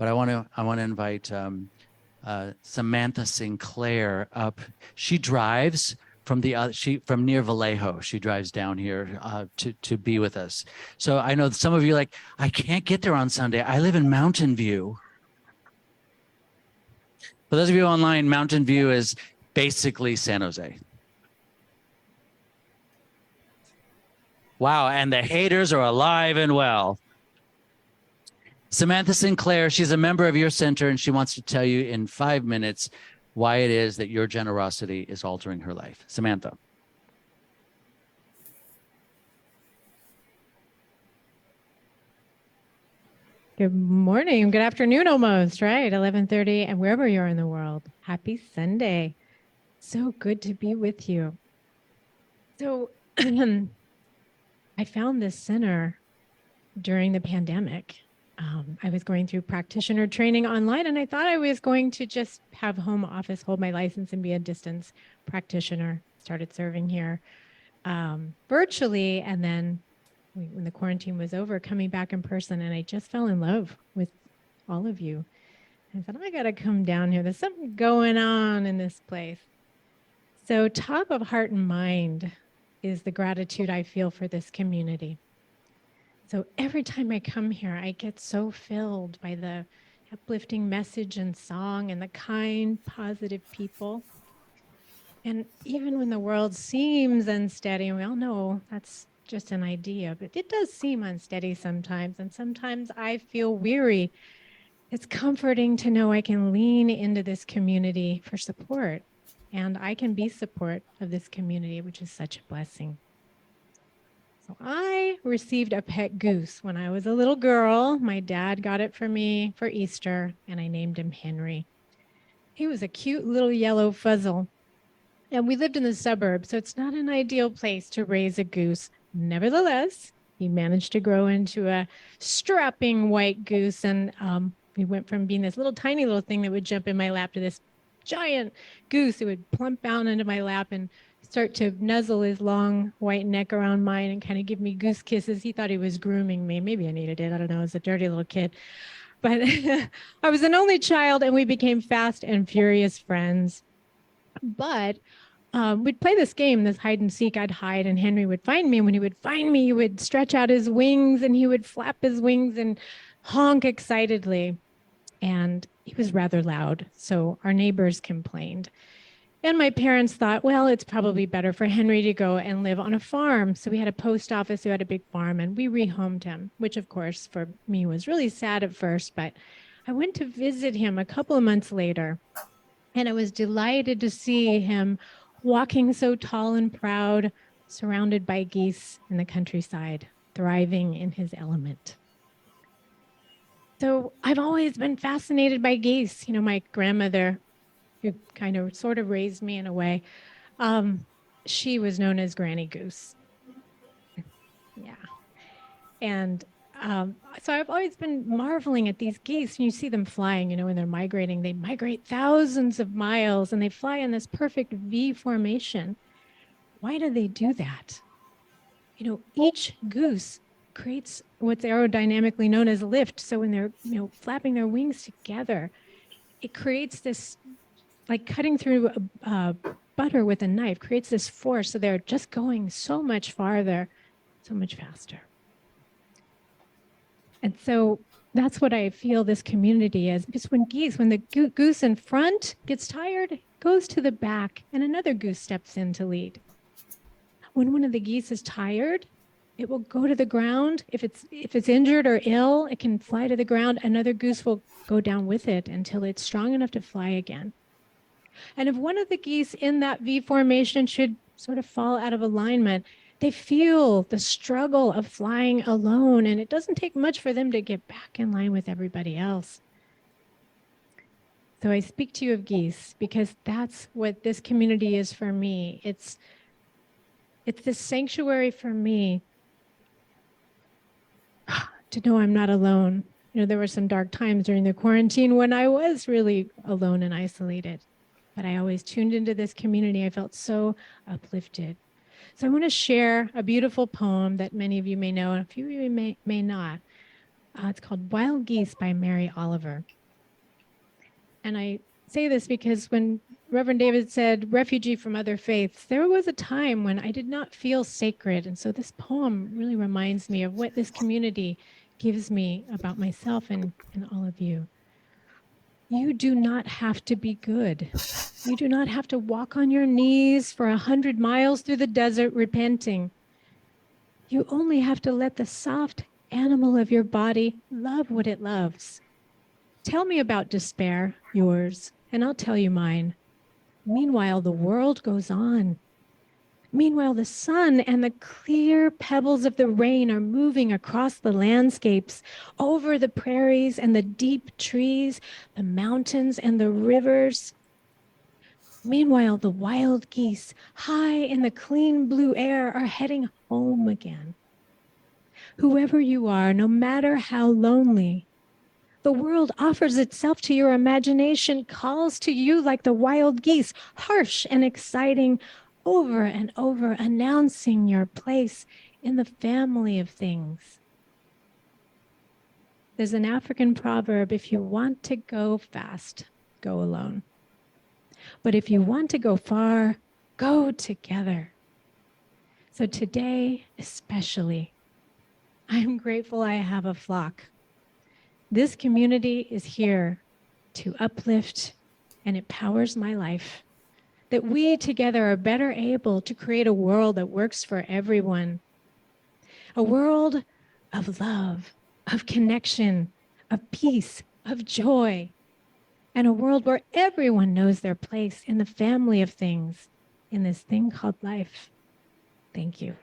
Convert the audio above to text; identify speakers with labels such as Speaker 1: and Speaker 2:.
Speaker 1: but I want to invite Samantha Sinclair up. She drives from from near Vallejo. She drives down here to be with us. So I know some of you are like, I can't get there on Sunday. I live in Mountain View. For those of you online, Mountain View is basically San Jose. Wow, and the haters are alive and well. Samantha Sinclair, she's a member of your center, and she wants to tell you in 5 minutes why it is that your generosity is altering her life. Samantha.
Speaker 2: Good morning, good afternoon almost, right? 11:30, and wherever you are in the world, happy Sunday. So good to be with you. So I found this center during the pandemic. I was going through practitioner training online, and I thought I was going to just have home office, hold my license, and be a distance practitioner. Started serving here virtually, and then when the quarantine was over, coming back in person, and I just fell in love with all of you. I thought, I got to come down here. There's something going on in this place. So top of heart and mind is the gratitude I feel for this community. So every time I come here, I get so filled by the uplifting message and song and the kind, positive people. And even when the world seems unsteady, and we all know that's just an idea, but it does seem unsteady sometimes. And sometimes I feel weary. It's comforting to know I can lean into this community for support, and I can be support of this community, which is such a blessing. So I received a pet goose when I was a little girl. My dad got it for me for Easter, and I named him Henry. He was a cute little yellow fuzzle. And we lived in the suburbs, so it's not an ideal place to raise a goose. Nevertheless, he managed to grow into a strapping white goose. And we went from being this little tiny little thing that would jump in my lap to this giant goose who would plump down into my lap and start to nuzzle his long white neck around mine and kind of give me goose kisses. He thought he was grooming me. Maybe I needed it. I don't know. I was a dirty little kid. But I was an only child, and we became fast and furious friends. But we'd play this game, this hide and seek. I'd hide, and Henry would find me. And when he would find me, he would stretch out his wings, and he would flap his wings and honk excitedly. And he was rather loud, so our neighbors complained. And my parents thought, well, it's probably better for Henry to go and live on a farm. So we had a post office who had a big farm, and we rehomed him, which of course for me was really sad at first. But I went to visit him a couple of months later, and I was delighted to see him walking so tall and proud, surrounded by geese in the countryside, thriving in his element. So I've always been fascinated by geese. You know, my grandmother, who kind of sort of raised me in a way, she was known as Granny Goose. Yeah. And so I've always been marveling at these geese. And you see them flying, you know, when they're migrating. They migrate thousands of miles, and they fly in this perfect V formation. Why do they do that? You know, each goose creates what's aerodynamically known as lift. So when they're, you know, flapping their wings together, it creates this, like cutting through butter with a knife, creates this force. So they're just going so much farther, so much faster. And so that's what I feel this community is. Because when the goose in front gets tired, it goes to the back, and another goose steps in to lead. When one of the geese is tired, it will go to the ground. If it's injured or ill, it can fly to the ground. Another goose will go down with it until it's strong enough to fly again. And if one of the geese in that V formation should sort of fall out of alignment, they feel the struggle of flying alone, and it doesn't take much for them to get back in line with everybody else. So I speak to you of geese because that's what this community is for me. It's this sanctuary for me to know I'm not alone. You know, there were some dark times during the quarantine when I was really alone and isolated, but I always tuned into this community. I felt so uplifted. So I want to share a beautiful poem that many of you may know, and a few of you may not. It's called Wild Geese by Mary Oliver. And I say this because when Reverend David said refugee from other faiths, there was a time when I did not feel sacred. And so this poem really reminds me of what this community gives me about myself and all of you. You do not have to be good. You do not have to walk on your knees for 100 miles through the desert repenting. You only have to let the soft animal of your body love what it loves. Tell me about despair, yours, and I'll tell you mine. Meanwhile, the world goes on. Meanwhile, the sun and the clear pebbles of the rain are moving across the landscapes, over the prairies and the deep trees, the mountains and the rivers. Meanwhile, the wild geese, high in the clean blue air, are heading home again. Whoever you are, no matter how lonely, the world offers itself to your imagination, calls to you like the wild geese, harsh and exciting, over and over, announcing your place in the family of things. There's an African proverb, if you want to go fast, go alone. But if you want to go far, go together. So today, especially, I'm grateful I have a flock. This community is here to uplift, and it powers my life. That we together are better able to create a world that works for everyone. A world of love, of connection, of peace, of joy, and a world where everyone knows their place in the family of things, in this thing called life. Thank you.